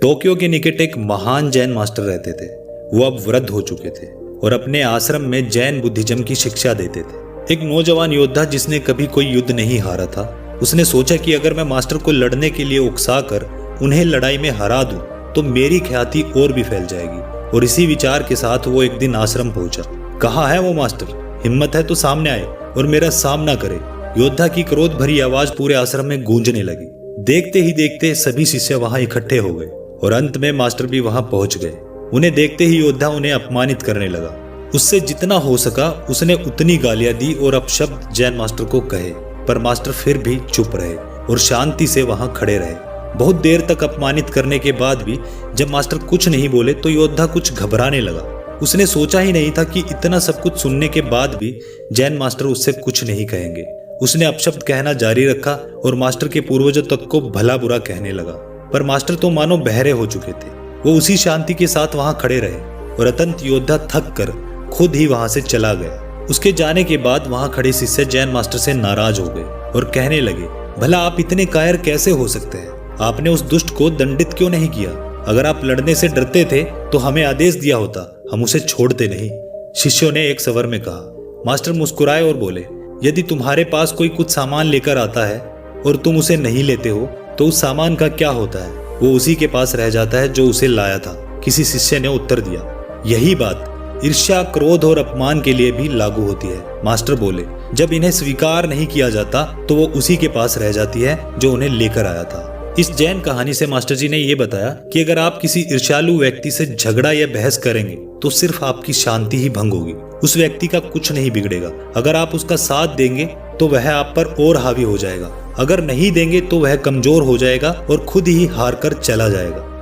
Tokyo के निकट एक महान जैन मास्टर रहते थे। वो अब वृद्ध हो चुके थे और अपने आश्रम में जैन बुद्धिज्म की शिक्षा देते थे। एक नौजवान योद्धा जिसने कभी कोई युद्ध नहीं हारा था, उसने सोचा कि अगर मैं मास्टर को लड़ने के लिए उकसाकर उन्हें लड़ाई में हरा दूं तो मेरी ख्याति और भी फैल जाएगी। और इसी विचार के साथ वो एक दिन आश्रम पहुंचा। कहाँ है वो मास्टर? हिम्मत है तो सामने आए और मेरा सामना करे। योद्धा की क्रोध भरी आवाज पूरे आश्रम में गूंजने लगी। देखते ही देखते सभी शिष्य वहां इकट्ठे हो गए और अंत में मास्टर भी वहां पहुंच गए। उन्हें देखते ही योद्धा उन्हें अपमानित करने लगा। उससे जितना हो सका उसने उतनी गालियां दी और अपशब्द जैन मास्टर को कहे, पर मास्टर फिर भी चुप रहे और शांति से वहां खड़े रहे। बहुत देर तक अपमानित करने के बाद भी जब मास्टर कुछ नहीं बोले तो योद्धा कुछ घबराने लगा। उसने सोचा ही नहीं था कि इतना सब कुछ सुनने के बाद भी जैन मास्टर उससे कुछ नहीं कहेंगे। उसने अपशब्द कहना जारी रखा और मास्टर के पूर्वजों तक को भला बुरा कहने लगा, पर मास्टर तो मानो बहरे हो चुके थे। वो उसी शांति के साथ वहां खड़े रहे और अतंत योद्धा थक कर खुद ही वहां से चला गया। उसके जाने के बाद वहां खड़े शिष्य जैन मास्टर से नाराज हो गए और कहने लगे, भला आप इतने कायर कैसे हो सकते हैं? आपने उस दुष्ट को दंडित क्यों नहीं किया? अगर आप लड़ने से डरते थे तो हमें आदेश दिया होता, हम उसे छोड़ते नहीं। शिष्यों ने एक स्वर में कहा। मास्टर मुस्कुराए और बोले, यदि तुम्हारे पास कोई कुछ सामान लेकर आता है और तुम उसे नहीं लेते हो तो उस सामान का क्या होता है? वो उसी के पास रह जाता है जो उसे लाया था। किसी शिष्य ने उत्तर दिया। यही बात ईर्ष्या, क्रोध और अपमान के लिए भी लागू होती है। मास्टर बोले, जब इन्हें स्वीकार नहीं किया जाता तो वो उसी के पास रह जाती है जो उन्हें लेकर आया था। इस जैन कहानी से मास्टर जी ने यह बताया कि अगर आप किसी ईर्ष्यालु व्यक्ति से झगड़ा या बहस करेंगे तो सिर्फ आपकी शांति ही भंग होगी। उस व्यक्ति का कुछ नहीं बिगड़ेगा। अगर आप उसका साथ देंगे तो वह आप पर और हावी हो जाएगा। अगर नहीं देंगे तो वह कमजोर हो जाएगा और खुद ही हार कर चला जाएगा।